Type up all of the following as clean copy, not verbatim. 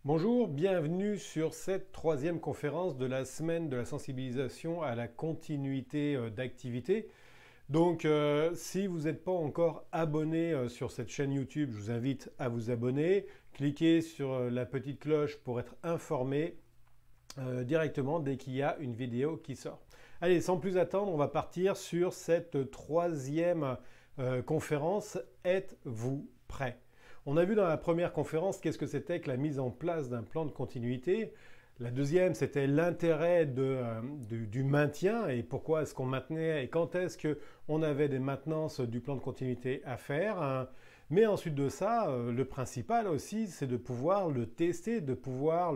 Bonjour, bienvenue sur cette troisième conférence de la semaine de la sensibilisation à la continuité d'activité. Donc, si vous n'êtes pas encore abonné sur cette chaîne YouTube, je vous invite à vous abonner. Cliquez sur la petite cloche pour être informé directement dès qu'il y a une vidéo qui sort. Allez, sans plus attendre, on va partir sur cette troisième conférence. Êtes-vous prêts? On a vu dans la première conférence qu'est-ce que c'était que la mise en place d'un plan de continuité. La deuxième, c'était l'intérêt du maintien et pourquoi est-ce qu'on maintenait et quand est-ce qu'on avait des maintenances du plan de continuité à faire. Mais ensuite de ça, le principal aussi, c'est de pouvoir le tester, de pouvoir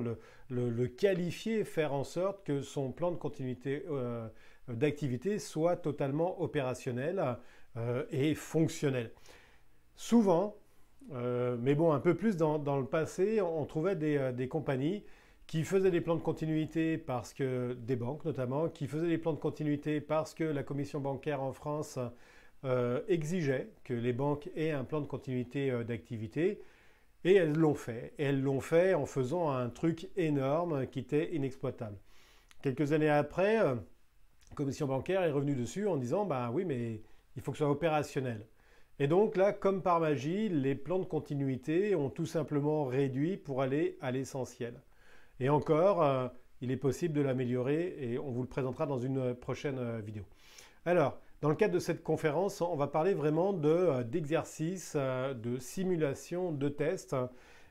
le qualifier, faire en sorte que son plan de continuité d'activité soit totalement opérationnel et fonctionnel. Souvent, mais bon, un peu plus dans le passé, on trouvait des compagnies qui faisaient des plans de continuité parce que, des banques notamment, qui faisaient des plans de continuité parce que la commission bancaire en France exigeait que les banques aient un plan de continuité d'activité. Et elles l'ont fait. Et elles l'ont fait en faisant un truc énorme qui était inexploitable. Quelques années après, la commission bancaire est revenue dessus en disant, bah oui, mais il faut que ce soit opérationnel. Et donc là, comme par magie, les plans de continuité ont tout simplement réduit pour aller à l'essentiel. Et encore, il est possible de l'améliorer et on vous le présentera dans une prochaine vidéo. Alors, dans le cadre de cette conférence, on va parler vraiment d'exercices, de simulation, de tests.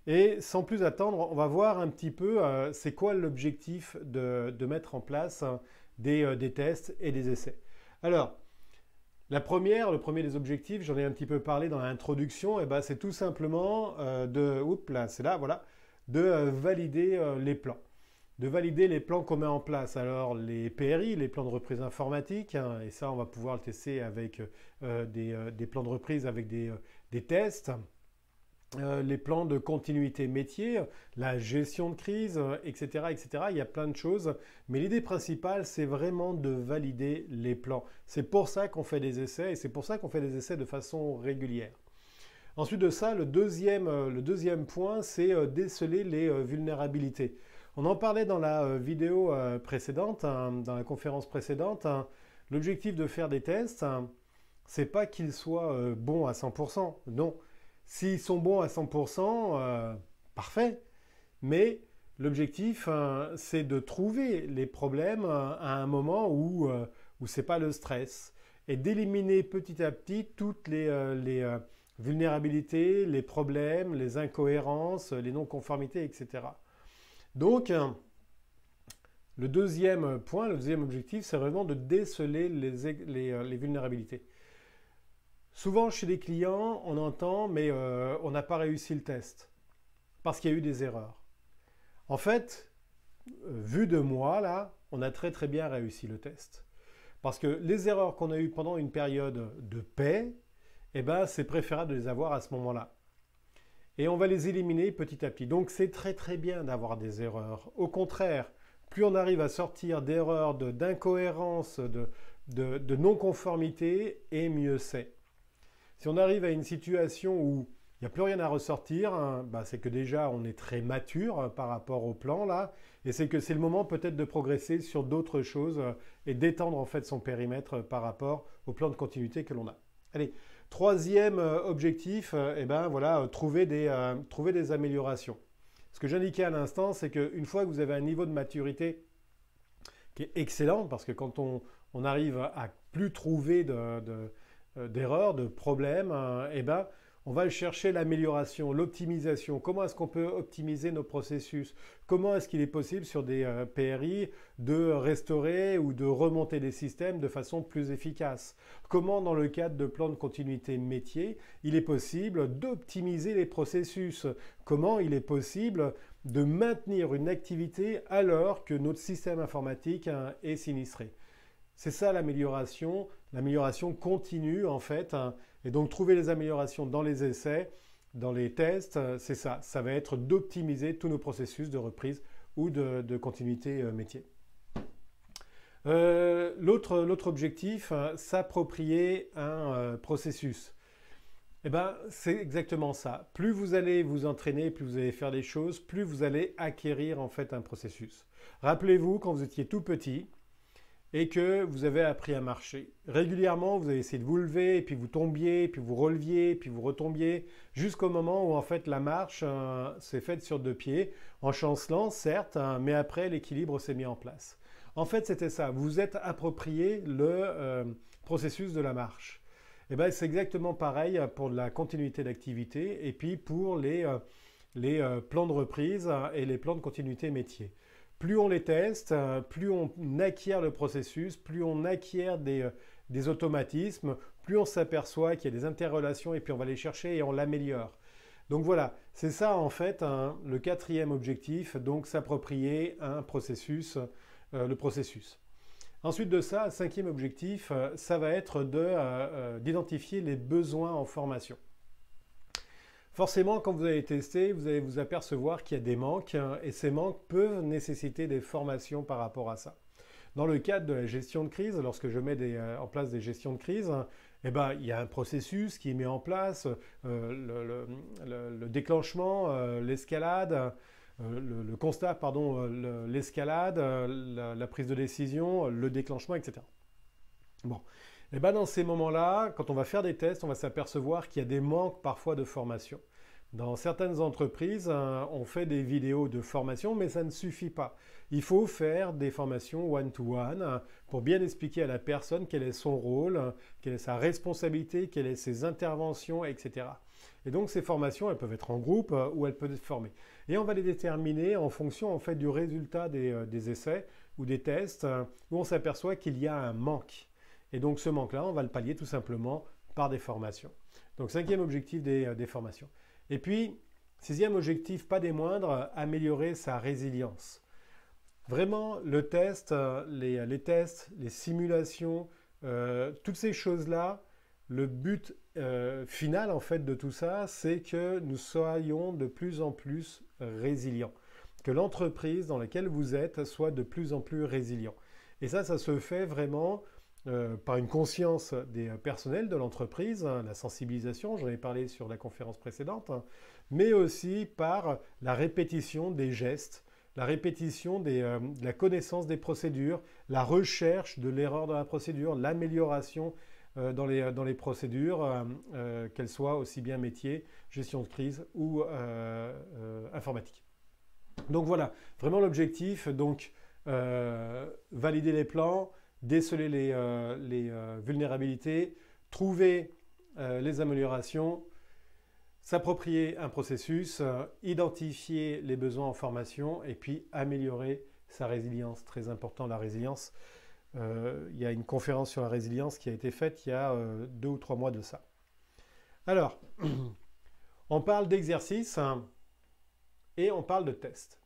Et sans plus attendre, on va voir un petit peu c'est quoi l'objectif de mettre en place des tests et des essais. Alors, le premier des objectifs, j'en ai un petit peu parlé dans l'introduction, et ben c'est tout simplement de valider les plans. De valider les plans qu'on met en place. Alors les PRI, les plans de reprise informatique, hein, et ça on va pouvoir le tester avec des plans de reprise avec des tests. Les plans de continuité métier, la gestion de crise, etc., etc. Il y a plein de choses. Mais l'idée principale, c'est vraiment de valider les plans. C'est pour ça qu'on fait des essais et c'est pour ça qu'on fait des essais de façon régulière. Ensuite de ça, le deuxième point, c'est déceler les vulnérabilités. On en parlait dans la vidéo précédente, hein, dans la conférence précédente. Hein. L'objectif de faire des tests, hein, c'est pas qu'ils soient bons à 100%. Non. S'ils sont bons à 100%, parfait. Mais l'objectif, c'est de trouver les problèmes à un moment où ce n'est pas le stress et d'éliminer petit à petit toutes les vulnérabilités, les problèmes, les incohérences, les non-conformités, etc. Donc, le deuxième point, le deuxième objectif, c'est vraiment de déceler les vulnérabilités. Souvent, chez les clients, on entend « mais on n'a pas réussi le test parce qu'il y a eu des erreurs ». En fait, vu de moi, là, on a très très bien réussi le test. Parce que les erreurs qu'on a eues pendant une période de paix, eh ben, c'est préférable de les avoir à ce moment-là. Et on va les éliminer petit à petit. Donc c'est très très bien d'avoir des erreurs. Au contraire, plus on arrive à sortir d'erreurs, d'incohérences, de non-conformité, et mieux c'est. Si on arrive à une situation où il n'y a plus rien à ressortir, hein, bah c'est que déjà on est très mature hein, par rapport au plan là, et c'est que c'est le moment peut-être de progresser sur d'autres choses et d'étendre en fait son périmètre par rapport au plan de continuité que l'on a. Allez, troisième objectif, eh ben voilà, trouver des améliorations. Ce que j'indiquais à l'instant, c'est qu'une fois que vous avez un niveau de maturité qui est excellent, parce que quand on arrive à plus trouver d'erreurs, de problèmes, eh ben, on va chercher l'amélioration, l'optimisation. Comment est-ce qu'on peut optimiser nos processus? Comment est-ce qu'il est possible sur des PRI de restaurer ou de remonter des systèmes de façon plus efficace? Comment, dans le cadre de plans de continuité métier, il est possible d'optimiser les processus? Comment il est possible de maintenir une activité alors que notre système informatique est sinistré? C'est ça l'amélioration continue en fait. Hein. Et donc trouver les améliorations dans les essais, dans les tests, c'est ça. Ça va être d'optimiser tous nos processus de reprise ou de continuité métier. L'autre objectif, s'approprier un processus. Eh ben, c'est exactement ça. Plus vous allez vous entraîner, plus vous allez faire des choses, plus vous allez acquérir en fait un processus. Rappelez-vous quand vous étiez tout petit et que vous avez appris à marcher. Régulièrement, vous avez essayé de vous lever, et puis vous tombiez, puis vous releviez, puis vous retombiez, jusqu'au moment où en fait la marche s'est faite sur deux pieds, en chancelant certes, mais après l'équilibre s'est mis en place. En fait, c'était ça. Vous vous êtes approprié le processus de la marche. Et ben, c'est exactement pareil pour la continuité d'activité et puis pour les plans de reprise et les plans de continuité métier. Plus on les teste, plus on acquiert le processus, plus on acquiert des automatismes, plus on s'aperçoit qu'il y a des interrelations et puis on va les chercher et on l'améliore. Donc voilà, c'est ça en fait le quatrième objectif, donc s'approprier un processus, le processus. Ensuite de ça, cinquième objectif, ça va être d'identifier les besoins en formation. Forcément, quand vous allez tester, vous allez vous apercevoir qu'il y a des manques et ces manques peuvent nécessiter des formations par rapport à ça. Dans le cadre de la gestion de crise, lorsque je mets en place des gestions de crise, eh ben, il y a un processus qui est mis en place, le déclenchement, l'escalade, le constat, pardon, l'escalade, la prise de décision, le déclenchement, etc. Bon. Et ben dans ces moments-là, quand on va faire des tests, on va s'apercevoir qu'il y a des manques parfois de formation. Dans certaines entreprises, on fait des vidéos de formation, mais ça ne suffit pas. Il faut faire des formations one-to-one pour bien expliquer à la personne quel est son rôle, quelle est sa responsabilité, quelles sont ses interventions, etc. Et donc ces formations, elles peuvent être en groupe ou elles peuvent être formées. Et on va les déterminer en fonction en fait du résultat des essais ou des tests où on s'aperçoit qu'il y a un manque. Et donc ce manque-là, on va le pallier tout simplement par des formations. Donc cinquième objectif des formations. Et puis, sixième objectif, pas des moindres, améliorer sa résilience. Vraiment, le test, les tests, les simulations, toutes ces choses-là, le but final en fait de tout ça, c'est que nous soyons de plus en plus résilients. Que l'entreprise dans laquelle vous êtes soit de plus en plus résilient. Et ça se fait vraiment par une conscience des personnels de l'entreprise, la sensibilisation, j'en ai parlé sur la conférence précédente, mais aussi par la répétition des gestes, la répétition de la connaissance des procédures, la recherche de l'erreur dans la procédure, l'amélioration dans les procédures, qu'elles soient aussi bien métier, gestion de crise ou informatique. Donc voilà, vraiment l'objectif, donc valider les plans, déceler les vulnérabilités, trouver les améliorations, s'approprier un processus, identifier les besoins en formation et puis améliorer sa résilience. Très important la résilience. Il y a une conférence sur la résilience qui a été faite il y a 2 ou 3 mois de ça. Alors, on parle d'exercice et on parle de test.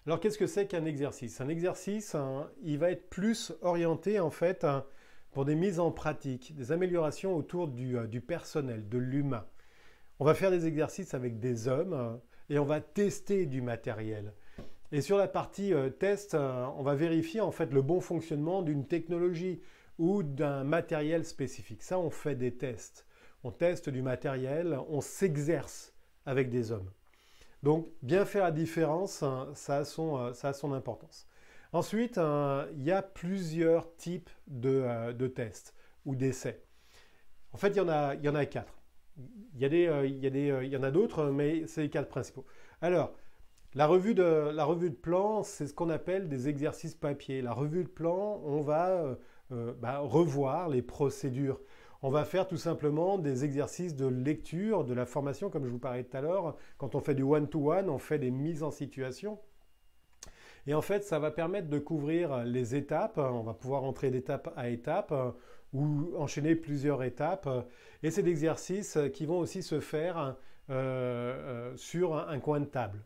Alors, qu'est-ce que c'est qu'un exercice? Un exercice, il va être plus orienté en fait pour des mises en pratique, des améliorations autour du personnel, de l'humain. On va faire des exercices avec des hommes et on va tester du matériel. Et sur la partie test, on va vérifier en fait le bon fonctionnement d'une technologie ou d'un matériel spécifique. Ça, on fait des tests. On teste du matériel, on s'exerce avec des hommes. Donc, bien faire la différence, ça a son importance. Ensuite, il y a plusieurs types de tests ou d'essais. En fait, il y en a 4. Il y en a d'autres, mais c'est les 4 principaux. Alors, la revue de plan, c'est ce qu'on appelle des exercices papier. La revue de plan, on va revoir les procédures. On va faire tout simplement des exercices de lecture de la formation, comme je vous parlais tout à l'heure. Quand on fait du one-to-one, on fait des mises en situation. Et en fait, ça va permettre de couvrir les étapes. On va pouvoir entrer d'étape à étape ou enchaîner plusieurs étapes. Et c'est des exercices qui vont aussi se faire sur un coin de table.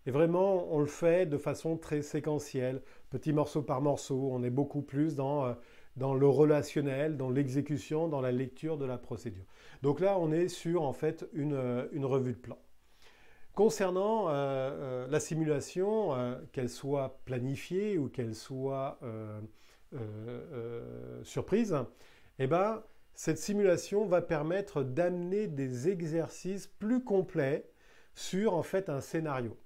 Et vraiment, on le fait de façon très séquentielle, petit morceau par morceau. On est beaucoup plus dans le relationnel, dans l'exécution, dans la lecture de la procédure. Donc là, on est sur en fait une revue de plan. Concernant la simulation, qu'elle soit planifiée ou qu'elle soit surprise, eh ben, cette simulation va permettre d'amener des exercices plus complets sur en fait un scénario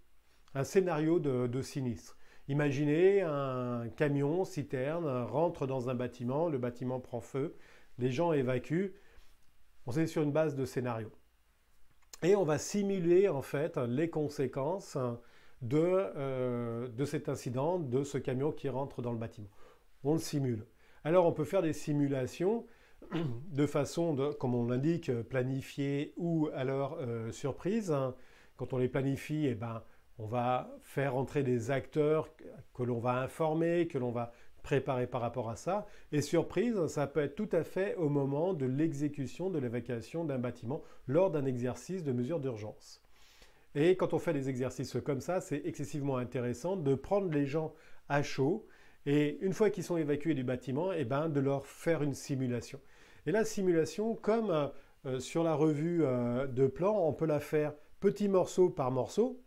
de sinistre. Imaginez un camion citerne rentre dans un bâtiment, le bâtiment prend feu, les gens évacuent, on est sur une base de scénario. Et on va simuler en fait les conséquences de cet incident, de ce camion qui rentre dans le bâtiment. On le simule. Alors on peut faire des simulations de façon, comme on l'indique, planifiée ou alors surprise. Quand on les planifie, eh ben, on va faire entrer des acteurs que l'on va informer, que l'on va préparer par rapport à ça. Et surprise, ça peut être tout à fait au moment de l'exécution de l'évacuation d'un bâtiment lors d'un exercice de mesure d'urgence. Et quand on fait des exercices comme ça, c'est excessivement intéressant de prendre les gens à chaud et une fois qu'ils sont évacués du bâtiment, eh ben, de leur faire une simulation. Et la simulation, comme sur la revue de plan, on peut la faire petit morceau par morceau.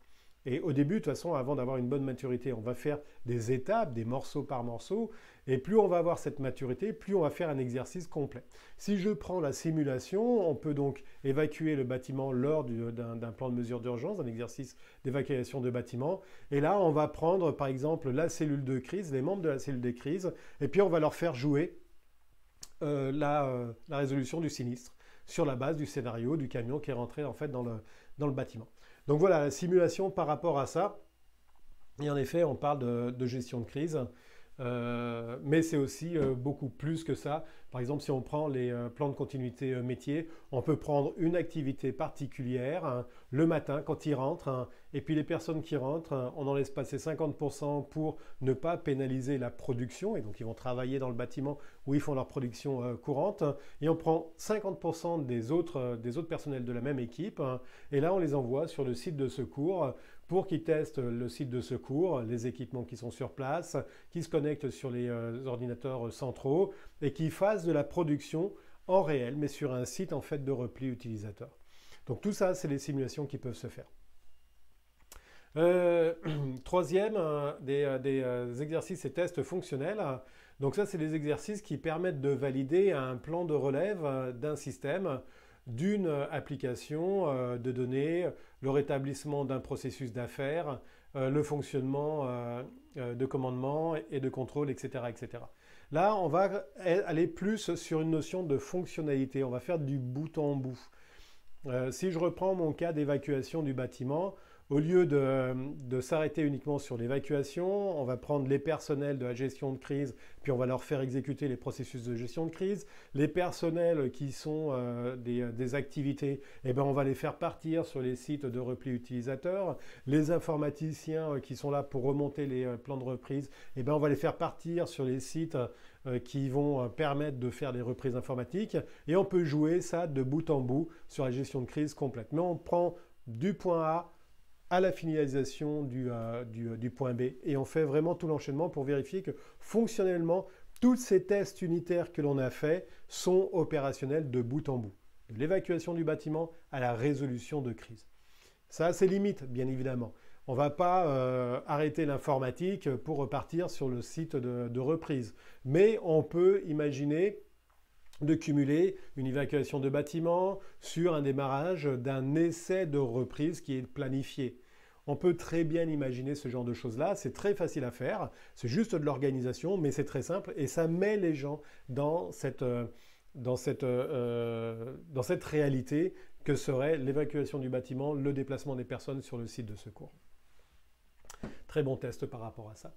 Et au début, de toute façon, avant d'avoir une bonne maturité, on va faire des étapes, des morceaux par morceau. Et plus on va avoir cette maturité, plus on va faire un exercice complet. Si je prends la simulation, on peut donc évacuer le bâtiment lors d'un plan de mesure d'urgence, d'un exercice d'évacuation de bâtiment. Et là, on va prendre par exemple la cellule de crise, les membres de la cellule de crise, et puis on va leur faire jouer la résolution du sinistre sur la base du scénario du camion qui est rentré en fait dans le bâtiment. Donc voilà, la simulation par rapport à ça. Et en effet, on parle de gestion de crise, mais c'est aussi beaucoup plus que ça. Par exemple, si on prend les plans de continuité métier, on peut prendre une activité particulière le matin quand ils rentrent, et puis les personnes qui rentrent, on en laisse passer 50% pour ne pas pénaliser la production, et donc ils vont travailler dans le bâtiment où ils font leur production courante, et on prend 50% des autres personnels de la même équipe, et là on les envoie sur le site de secours pour qu'ils testent le site de secours, les équipements qui sont sur place, qui se connectent sur les ordinateurs centraux et qui fassent de la production en réel, mais sur un site en fait de repli utilisateur. Donc tout ça, c'est les simulations qui peuvent se faire. Troisième, des exercices et tests fonctionnels. Donc ça, c'est des exercices qui permettent de valider un plan de relève d'un système, d'une application de données, le rétablissement d'un processus d'affaires, le fonctionnement de commandement et de contrôle, etc., etc. Là, on va aller plus sur une notion de fonctionnalité. On va faire du bout en bout. Si je reprends mon cas d'évacuation du bâtiment, au lieu de s'arrêter uniquement sur l'évacuation, on va prendre les personnels de la gestion de crise, puis on va leur faire exécuter les processus de gestion de crise. Les personnels qui sont des activités, eh ben, on va les faire partir sur les sites de repli utilisateurs. Les informaticiens qui sont là pour remonter les plans de reprise, eh ben, on va les faire partir sur les sites qui vont permettre de faire des reprises informatiques. Et on peut jouer ça de bout en bout sur la gestion de crise complète. Mais on prend du point A à la finalisation du point B. Et on fait vraiment tout l'enchaînement pour vérifier que fonctionnellement, tous ces tests unitaires que l'on a faits sont opérationnels de bout en bout. De l'évacuation du bâtiment à la résolution de crise. Ça a ses limites, bien évidemment. On ne va pas arrêter l'informatique pour repartir sur le site de reprise. Mais on peut imaginer de cumuler une évacuation de bâtiment sur un démarrage d'un essai de reprise qui est planifié. On peut très bien imaginer ce genre de choses-là, c'est très facile à faire, c'est juste de l'organisation, mais c'est très simple et ça met les gens dans cette réalité que serait l'évacuation du bâtiment, le déplacement des personnes sur le site de secours. Très bon test par rapport à ça.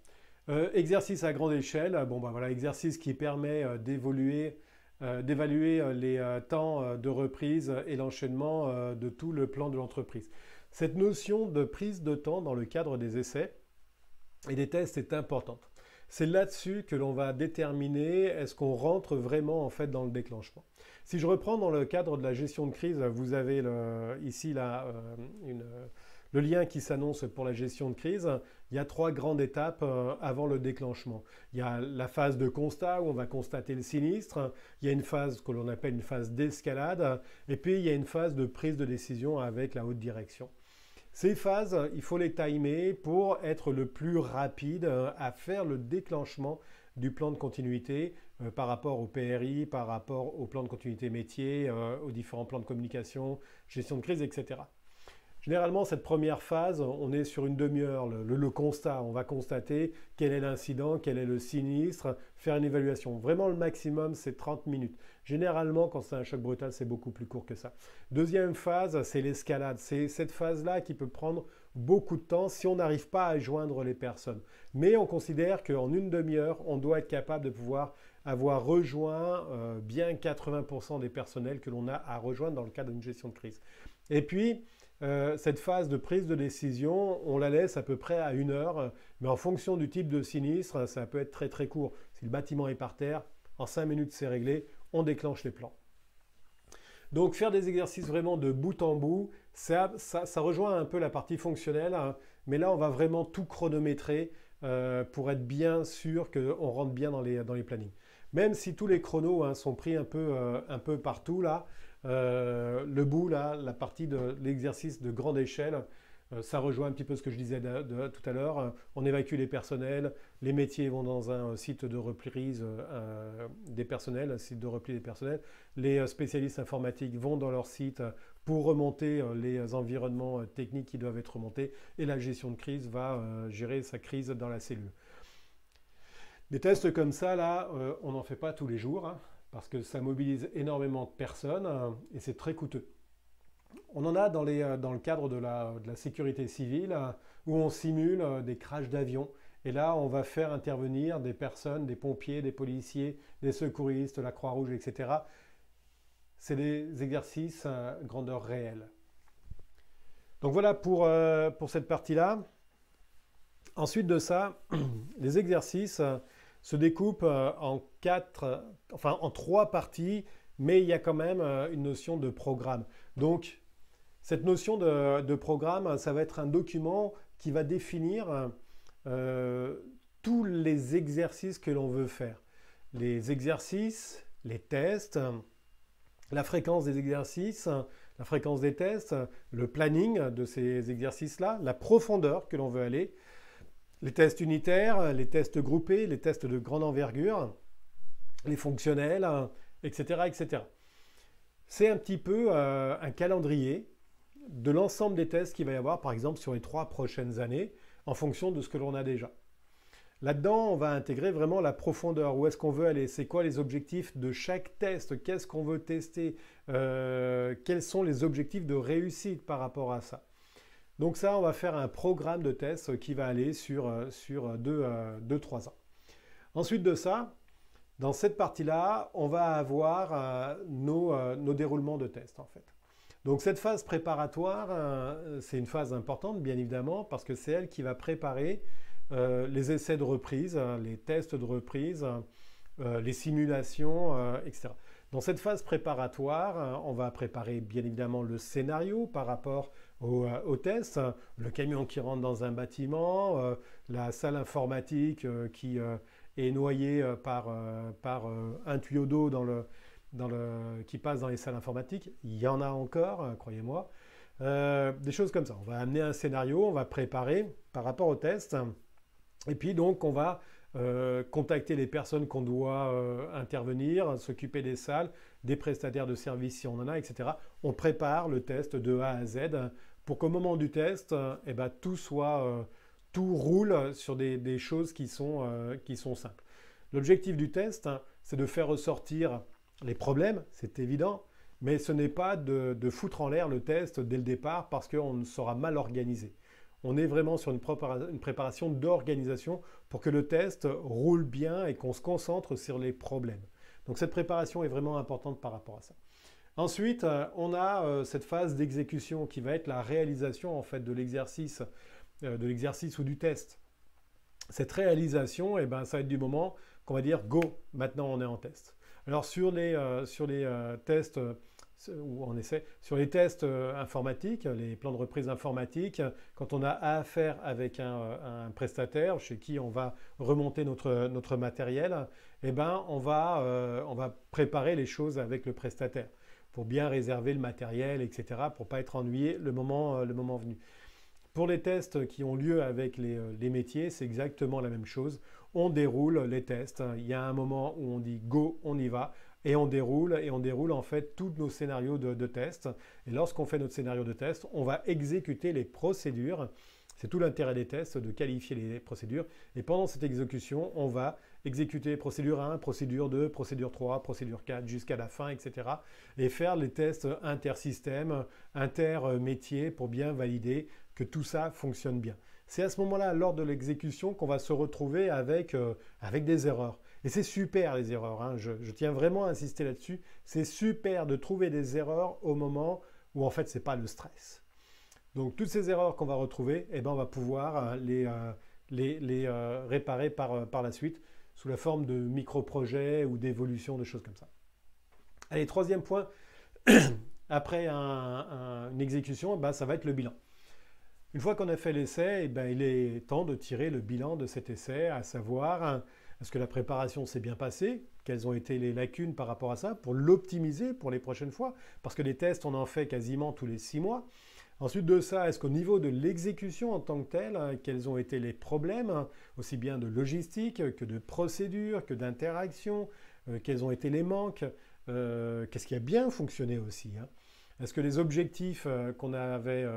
Exercice à grande échelle, bon ben voilà, exercice qui permet d'évaluer les temps de reprise et l'enchaînement de tout le plan de l'entreprise. Cette notion de prise de temps dans le cadre des essais et des tests est importante. C'est là-dessus que l'on va déterminer est-ce qu'on rentre vraiment en fait dans le déclenchement. Si je reprends dans le cadre de la gestion de crise, vous avez ici le lien qui s'annonce pour la gestion de crise. Il y a 3 grandes étapes avant le déclenchement. Il y a la phase de constat où on va constater le sinistre. Il y a une phase que l'on appelle une phase d'escalade. Et puis il y a une phase de prise de décision avec la haute direction. Ces phases, il faut les timer pour être le plus rapide à faire le déclenchement du plan de continuité par rapport au PRI, par rapport au plan de continuité métier, aux différents plans de communication, gestion de crise, etc. Généralement, cette première phase, on est sur une demi-heure, le constat. On va constater quel est l'incident, quel est le sinistre, faire une évaluation. Vraiment, le maximum, c'est 30 minutes. Généralement, quand c'est un choc brutal, c'est beaucoup plus court que ça. Deuxième phase, c'est l'escalade. C'est cette phase-là qui peut prendre beaucoup de temps si on n'arrive pas à joindre les personnes. Mais on considère qu'en une demi-heure, on doit être capable de pouvoir avoir rejoint bien 80% des personnels que l'on a à rejoindre dans le cadre d'une gestion de crise. Et puis, cette phase de prise de décision, on la laisse à peu près à 1 heure, mais en fonction du type de sinistre, ça peut être très très court. Si le bâtiment est par terre, en 5 minutes c'est réglé, on déclenche les plans. Donc faire des exercices vraiment de bout en bout, ça rejoint un peu la partie fonctionnelle, hein, mais là on va vraiment tout chronométrer pour être bien sûr qu'on rentre bien dans les plannings. Même si tous les chronos hein, sont pris un peu partout là, le bout là, la partie de l'exercice de grande échelle, ça rejoint un petit peu ce que je disais tout à l'heure. On évacue les personnels, les métiers vont dans un site de reprise des personnels, un site de repli des personnels. Les spécialistes informatiques vont dans leur site pour remonter les environnements techniques qui doivent être remontés et la gestion de crise va gérer sa crise dans la cellule. Des tests comme ça, là, on n'en fait pas tous les jours hein, parce que ça mobilise énormément de personnes et c'est très coûteux. On en a dans le cadre de la sécurité civile où on simule des crashs d'avions. Et là, on va faire intervenir des personnes, des pompiers, des policiers, des secouristes, la Croix-Rouge, etc. C'est des exercices grandeur réelle. Donc voilà pour cette partie-là. Ensuite de ça, les exercices se découpent en 3 parties, mais il y a quand même une notion de programme. Donc, cette notion de programme, ça va être un document qui va définir tous les exercices que l'on veut faire. Les exercices, les tests, la fréquence des exercices, la fréquence des tests, le planning de ces exercices-là, la profondeur que l'on veut aller, les tests unitaires, les tests groupés, les tests de grande envergure, les fonctionnels, etc., etc. C'est un petit peu un calendrier de l'ensemble des tests qu'il va y avoir, par exemple, sur les 3 prochaines années, en fonction de ce que l'on a déjà. Là-dedans, on va intégrer vraiment la profondeur. Où est-ce qu'on veut aller? C'est quoi les objectifs de chaque test? Qu'est-ce qu'on veut tester? Quels sont les objectifs de réussite par rapport à ça? Donc ça, on va faire un programme de tests qui va aller sur 2-3 ans. Ensuite de ça, dans cette partie-là, on va avoir nos déroulements de tests en fait. Donc cette phase préparatoire, c'est une phase importante bien évidemment parce que c'est elle qui va préparer les essais de reprise, les tests de reprise, les simulations, etc. Dans cette phase préparatoire, on va préparer bien évidemment le scénario par rapport au test, le camion qui rentre dans un bâtiment, la salle informatique qui est noyée par un tuyau d'eau qui passe dans les salles informatiques. Il y en a encore, croyez-moi. Des choses comme ça. On va amener un scénario, on va préparer par rapport au test. Et puis donc on va contacter les personnes qu'on doit intervenir, s'occuper des salles, des prestataires de services si on en a, etc. On prépare le test de A à Z pour qu'au moment du test, tout roule sur des choses qui sont simples. L'objectif du test, c'est de faire ressortir les problèmes, c'est évident, mais ce n'est pas de foutre en l'air le test dès le départ parce qu'on sera mal organisé. On est vraiment sur une préparation d'organisation pour que le test roule bien et qu'on se concentre sur les problèmes. Donc cette préparation est vraiment importante par rapport à ça. Ensuite, on a cette phase d'exécution qui va être la réalisation en fait, de l'exercice ou du test. Cette réalisation, ça va être du moment qu'on va dire « go, maintenant on est en test ». Alors sur les tests où on essaie, sur les tests informatiques, les plans de reprise informatique, quand on a affaire avec un prestataire chez qui on va remonter notre matériel, on va préparer les choses avec le prestataire pour bien réserver le matériel, etc., pour ne pas être ennuyé le moment venu. Pour les tests qui ont lieu avec les métiers, c'est exactement la même chose. on déroule les tests. Il y a un moment où on dit go, on y va. Et on déroule en fait tous nos scénarios de test. Et lorsqu'on fait notre scénario de test, on va exécuter les procédures. C'est tout l'intérêt des tests, de qualifier les procédures. Et pendant cette exécution, on va exécuter procédure 1, procédure 2, procédure 3, procédure 4, jusqu'à la fin, etc. Et faire les tests intersystèmes, intermétiers, pour bien valider que tout ça fonctionne bien. C'est à ce moment-là, lors de l'exécution, qu'on va se retrouver avec des erreurs. Et c'est super les erreurs, hein. Je tiens vraiment à insister là-dessus. C'est super de trouver des erreurs au moment où en fait ce n'est pas le stress. Donc toutes ces erreurs qu'on va retrouver, eh ben, on va pouvoir les réparer par la suite sous la forme de micro-projets ou d'évolutions, de choses comme ça. Allez, troisième point, après une exécution, ben, ça va être le bilan. Une fois qu'on a fait l'essai, eh ben, il est temps de tirer le bilan de cet essai, à savoir est-ce que la préparation s'est bien passée, quelles ont été les lacunes par rapport à ça, pour l'optimiser pour les prochaines fois, parce que les tests, on en fait quasiment tous les 6 mois. Ensuite de ça, est-ce qu'au niveau de l'exécution en tant que telle, quels ont été les problèmes, aussi bien de logistique que de procédure, que d'interaction, quels ont été les manques, qu'est-ce qui a bien fonctionné aussi, hein. Est-ce que les objectifs qu'on avait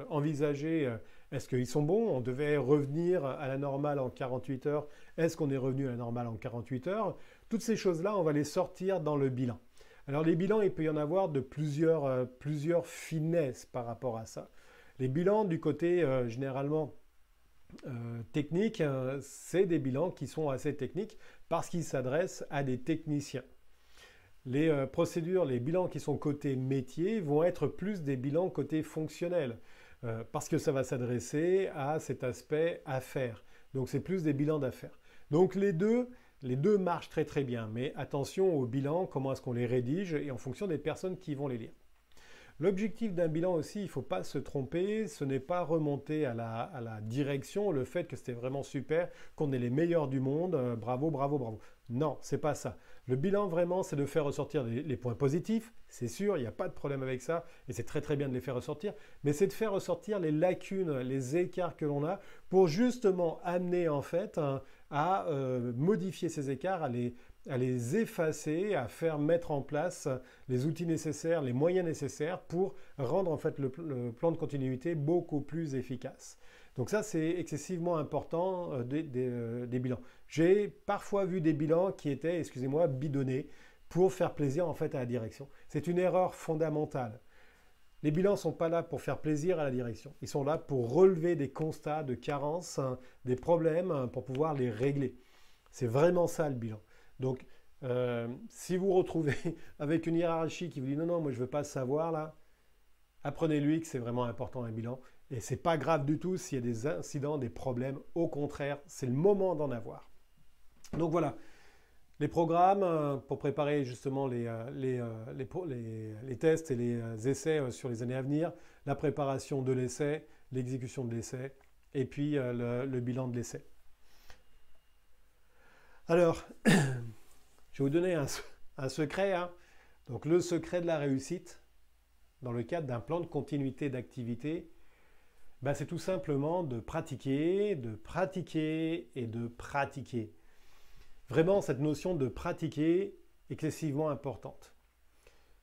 envisagés, est-ce qu'ils sont bons? On devait revenir à la normale en 48 heures. Est-ce qu'on est revenu à la normale en 48 heures? Toutes ces choses-là, on va les sortir dans le bilan. Alors les bilans, il peut y en avoir de plusieurs finesses par rapport à ça. Les bilans du côté généralement technique, c'est des bilans qui sont assez techniques parce qu'ils s'adressent à des techniciens. Les procédures, les bilans qui sont côté métier vont être plus des bilans côté fonctionnel parce que ça va s'adresser à cet aspect affaires. Donc c'est plus des bilans d'affaires. Donc les deux marchent très très bien, mais attention aux bilans, comment est-ce qu'on les rédige et en fonction des personnes qui vont les lire. L'objectif d'un bilan aussi, il ne faut pas se tromper, ce n'est pas remonter à la direction, le fait que c'était vraiment super, qu'on est les meilleurs du monde, bravo, bravo, bravo. Non, c'est pas ça. Le bilan vraiment, c'est de faire ressortir les points positifs, c'est sûr, il n'y a pas de problème avec ça, et c'est très très bien de les faire ressortir, mais c'est de faire ressortir les lacunes, les écarts que l'on a, pour justement amener en fait à modifier ces écarts, à les effacer, à faire mettre en place les outils nécessaires, les moyens nécessaires pour rendre en fait le plan de continuité beaucoup plus efficace. Donc ça, c'est excessivement important des bilans. J'ai parfois vu des bilans qui étaient, excusez-moi, bidonnés pour faire plaisir en fait à la direction. C'est une erreur fondamentale. Les bilans ne sont pas là pour faire plaisir à la direction. Ils sont là pour relever des constats de carences, des problèmes, pour pouvoir les régler. C'est vraiment ça le bilan. Donc, si vous vous retrouvez avec une hiérarchie qui vous dit non, non, moi je ne veux pas savoir là, apprenez-lui que c'est vraiment important un bilan. Et ce n'est pas grave du tout s'il y a des incidents, des problèmes. Au contraire, c'est le moment d'en avoir. Donc voilà, les programmes pour préparer justement les tests et les essais sur les années à venir, la préparation de l'essai, l'exécution de l'essai et puis le bilan de l'essai. Alors, je vais vous donner un secret, hein. Donc le secret de la réussite dans le cadre d'un plan de continuité d'activité, ben, c'est tout simplement de pratiquer et de pratiquer. Vraiment, cette notion de pratiquer est excessivement importante.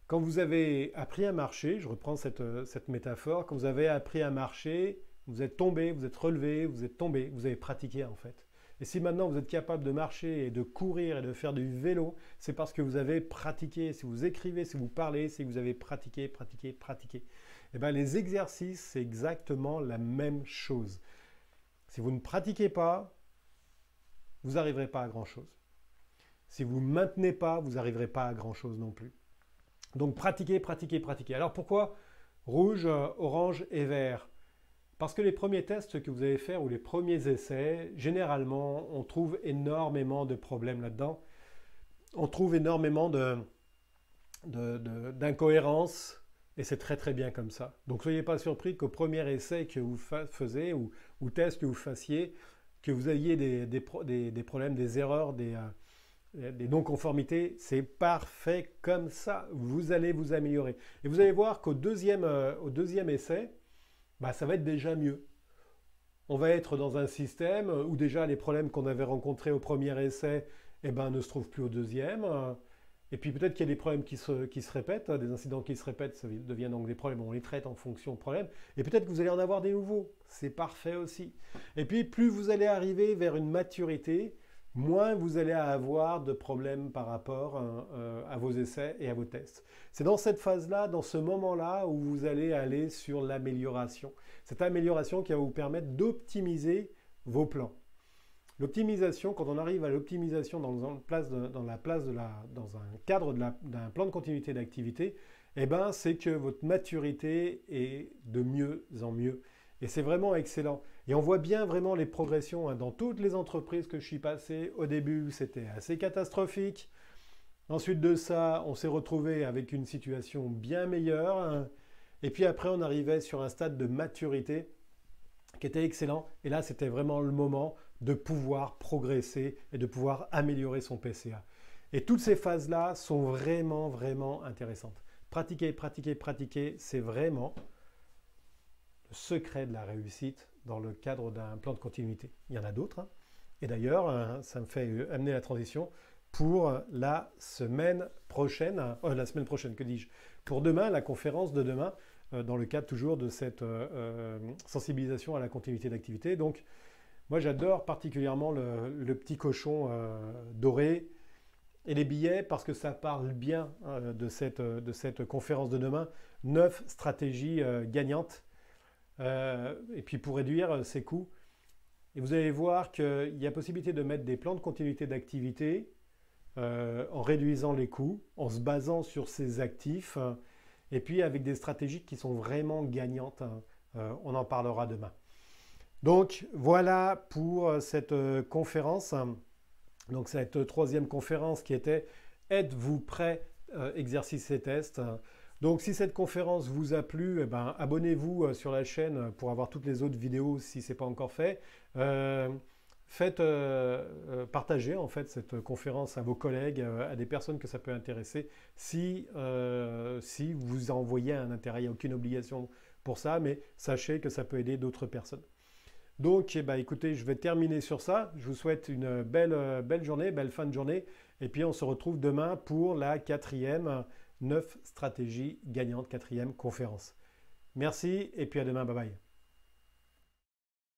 Quand vous avez appris à marcher, je reprends cette métaphore, quand vous avez appris à marcher, vous êtes tombé, vous êtes relevé, vous êtes tombé, vous avez pratiqué en fait. Et si maintenant vous êtes capable de marcher et de courir et de faire du vélo, c'est parce que vous avez pratiqué. Si vous écrivez, si vous parlez, c'est que vous avez pratiqué, pratiqué, pratiqué. Et bien, les exercices, c'est exactement la même chose. Si vous ne pratiquez pas, vous n'arriverez pas à grand-chose. Si vous ne maintenez pas, vous n'arriverez pas à grand-chose non plus. Donc, pratiquez, pratiquez, pratiquez. Alors, pourquoi rouge, orange et vert? Parce que les premiers tests que vous allez faire ou les premiers essais, généralement, on trouve énormément de problèmes là-dedans. On trouve énormément d'incohérences. Et c'est très très bien comme ça. Donc soyez pas surpris qu'au premier essai que vous faisiez ou test que vous fassiez, que vous ayez des problèmes, des erreurs, des non-conformités. C'est parfait comme ça. Vous allez vous améliorer. Et vous allez voir qu'au deuxième essai, bah, ça va être déjà mieux. on va être dans un système où déjà les problèmes qu'on avait rencontrés au premier essai eh ben, ne se trouvent plus au deuxième. Et puis peut-être qu'il y a des problèmes qui se répètent, des incidents qui se répètent, ça devient donc des problèmes, on les traite en fonction de problèmes. Et peut-être que vous allez en avoir des nouveaux, c'est parfait aussi. Et puis plus vous allez arriver vers une maturité, moins vous allez avoir de problèmes par rapport à vos essais et à vos tests. C'est dans cette phase-là, dans ce moment-là, où vous allez aller sur l'amélioration. Cette amélioration qui va vous permettre d'optimiser vos plans. L'optimisation, quand on arrive à l'optimisation dans un cadre d'un plan de continuité d'activité, eh ben, c'est que votre maturité est de mieux en mieux. Et c'est vraiment excellent. Et on voit bien vraiment les progressions dans toutes les entreprises que je suis passé. Au début, c'était assez catastrophique. Ensuite de ça, on s'est retrouvé avec une situation bien meilleure. Et puis après, on arrivait sur un stade de maturité qui était excellent. Et là, c'était vraiment le moment de pouvoir progresser et de pouvoir améliorer son PCA. Et toutes ces phases-là sont vraiment, vraiment intéressantes. Pratiquer, pratiquer, pratiquer, c'est vraiment le secret de la réussite dans le cadre d'un plan de continuité. Il y en a d'autres. Et d'ailleurs, ça me fait amener la transition pour la semaine prochaine, que dis-je, pour demain, la conférence de demain, dans le cadre toujours de cette sensibilisation à la continuité d'activité. Donc, moi, j'adore particulièrement le petit cochon doré et les billets parce que ça parle bien de cette conférence de demain. 9 stratégies gagnantes. Et puis pour réduire ses coûts. Et vous allez voir qu'il y a possibilité de mettre des plans de continuité d'activité en réduisant les coûts, en se basant sur ses actifs, et puis avec des stratégies qui sont vraiment gagnantes. On en parlera demain. Donc voilà pour cette conférence. Donc cette 3e conférence qui était « Êtes-vous prêt exercice et test ?» Donc si cette conférence vous a plu, eh ben, abonnez-vous sur la chaîne pour avoir toutes les autres vidéos si ce n'est pas encore fait. Partagez en fait cette conférence à vos collègues, à des personnes que ça peut intéresser si vous envoyez un intérêt. Il n'y a aucune obligation pour ça, mais sachez que ça peut aider d'autres personnes. Donc, écoutez, je vais terminer sur ça. Je vous souhaite une belle journée, belle fin de journée. Et puis, on se retrouve demain pour la 4e 9 stratégies gagnantes, 4e conférence. Merci et puis à demain. Bye bye.